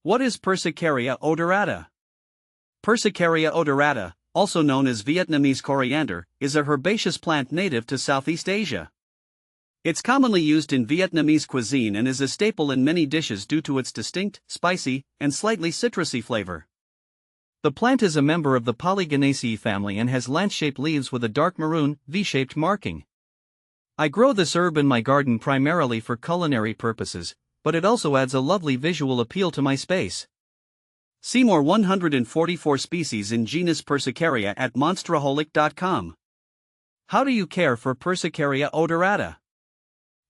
What is Persicaria odorata? Persicaria odorata, also known as Vietnamese coriander, is a herbaceous plant native to Southeast Asia. It's commonly used in Vietnamese cuisine and is a staple in many dishes due to its distinct, spicy, and slightly citrusy flavor. The plant is a member of the Polygonaceae family and has lance-shaped leaves with a dark maroon, V-shaped marking. I grow this herb in my garden primarily for culinary purposes, but it also adds a lovely visual appeal to my space. See more 144 species in genus Persicaria at monsteraholic.com. How do you care for Persicaria odorata?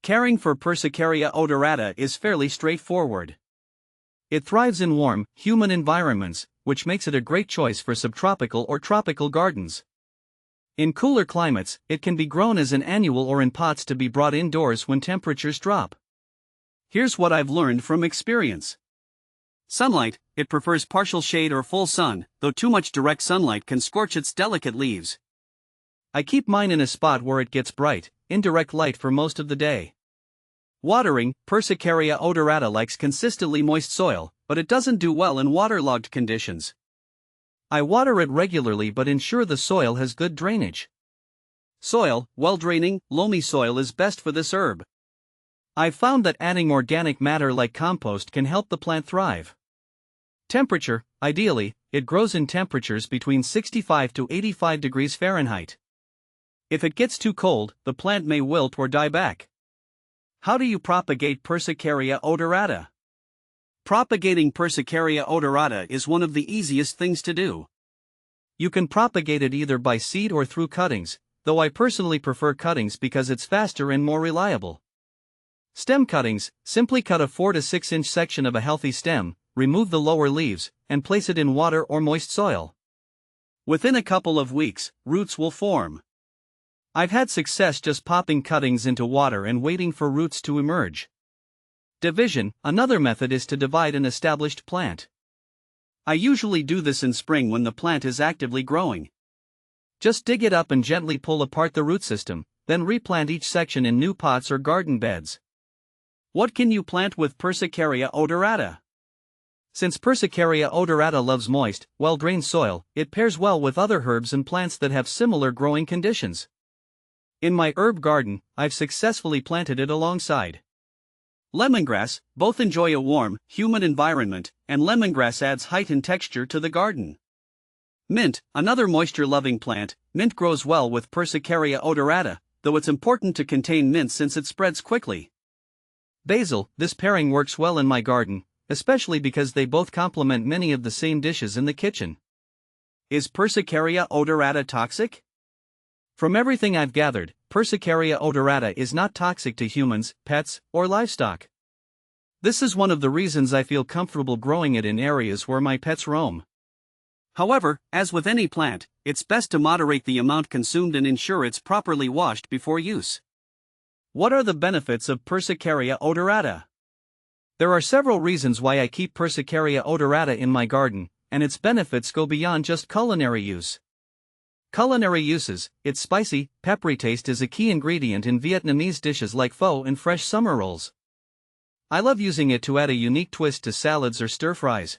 Caring for Persicaria odorata is fairly straightforward. It thrives in warm, humid environments, which makes it a great choice for subtropical or tropical gardens. In cooler climates, it can be grown as an annual or in pots to be brought indoors when temperatures drop. Here's what I've learned from experience. Sunlight: it prefers partial shade or full sun, though too much direct sunlight can scorch its delicate leaves. I keep mine in a spot where it gets bright, indirect light for most of the day. Watering: Persicaria odorata likes consistently moist soil, but it doesn't do well in waterlogged conditions. I water it regularly but ensure the soil has good drainage. Soil: well-draining, loamy soil is best for this herb. I've found that adding organic matter like compost can help the plant thrive. Temperature: ideally, it grows in temperatures between 65 to 85 degrees Fahrenheit. If it gets too cold, the plant may wilt or die back. How do you propagate Persicaria odorata? Propagating Persicaria odorata is one of the easiest things to do. You can propagate it either by seed or through cuttings, though I personally prefer cuttings because it's faster and more reliable. Stem cuttings: simply cut a 4 to 6 inch section of a healthy stem, remove the lower leaves, and place it in water or moist soil. Within a couple of weeks, roots will form. I've had success just popping cuttings into water and waiting for roots to emerge. Division: another method is to divide an established plant. I usually do this in spring when the plant is actively growing. Just dig it up and gently pull apart the root system, then replant each section in new pots or garden beds. What can you plant with Persicaria odorata? Since Persicaria odorata loves moist, well-drained soil, it pairs well with other herbs and plants that have similar growing conditions. In my herb garden, I've successfully planted it alongside lemongrass. Both enjoy a warm, humid environment, and lemongrass adds height and texture to the garden. Mint: another moisture-loving plant, mint grows well with Persicaria odorata, though it's important to contain mint since it spreads quickly. Basil: this pairing works well in my garden, especially because they both complement many of the same dishes in the kitchen. Is Persicaria odorata toxic? From everything I've gathered, Persicaria odorata is not toxic to humans, pets, or livestock. This is one of the reasons I feel comfortable growing it in areas where my pets roam. However, as with any plant, it's best to moderate the amount consumed and ensure it's properly washed before use. What are the benefits of Persicaria odorata? There are several reasons why I keep Persicaria odorata in my garden, and its benefits go beyond just culinary use. Culinary uses: its spicy, peppery taste is a key ingredient in Vietnamese dishes like pho and fresh summer rolls. I love using it to add a unique twist to salads or stir-fries.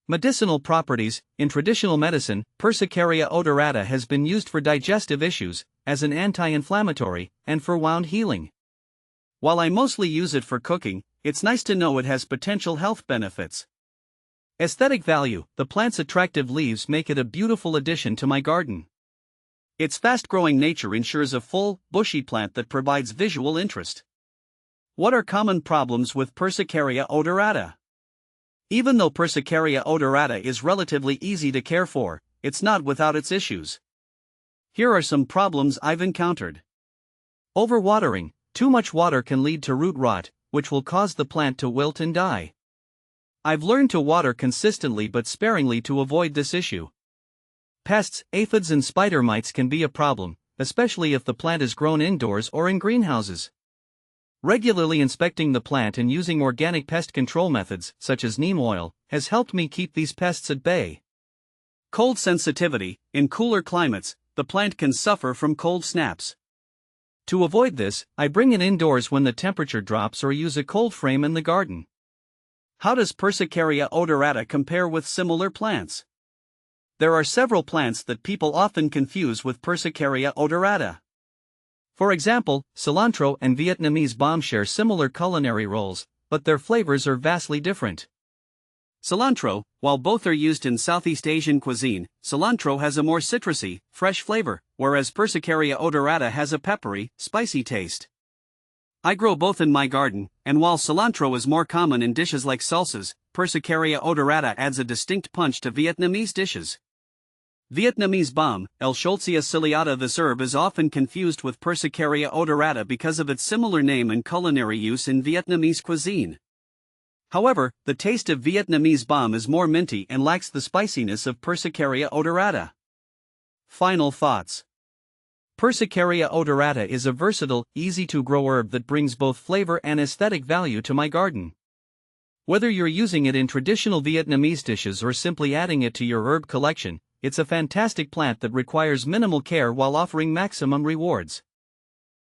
Medicinal properties: in traditional medicine, Persicaria odorata has been used for digestive issues, as an anti-inflammatory, and for wound healing. While I mostly use it for cooking, it's nice to know it has potential health benefits. Aesthetic value: the plant's attractive leaves make it a beautiful addition to my garden. Its fast-growing nature ensures a full, bushy plant that provides visual interest. What are common problems with Persicaria odorata? Even though Persicaria odorata is relatively easy to care for, it's not without its issues. Here are some problems I've encountered. Overwatering: too much water can lead to root rot, which will cause the plant to wilt and die. I've learned to water consistently but sparingly to avoid this issue. Pests: aphids and spider mites can be a problem, especially if the plant is grown indoors or in greenhouses. Regularly inspecting the plant and using organic pest control methods, such as neem oil, has helped me keep these pests at bay. Cold sensitivity: in cooler climates, the plant can suffer from cold snaps. To avoid this, I bring it indoors when the temperature drops or use a cold frame in the garden. How does Persicaria odorata compare with similar plants? There are several plants that people often confuse with Persicaria odorata. For example, cilantro and Vietnamese balm share similar culinary roles, but their flavors are vastly different. Cilantro, while both are used in Southeast Asian cuisine, cilantro has a more citrusy, fresh flavor, whereas Persicaria odorata has a peppery, spicy taste. I grow both in my garden, and while cilantro is more common in dishes like salsas, Persicaria odorata adds a distinct punch to Vietnamese dishes. Vietnamese balm, Eschscholzia ciliata. This herb is often confused with Persicaria odorata because of its similar name and culinary use in Vietnamese cuisine. However, the taste of Vietnamese balm is more minty and lacks the spiciness of Persicaria odorata. Final thoughts. Persicaria odorata is a versatile, easy-to-grow herb that brings both flavor and aesthetic value to my garden. Whether you're using it in traditional Vietnamese dishes or simply adding it to your herb collection, it's a fantastic plant that requires minimal care while offering maximum rewards.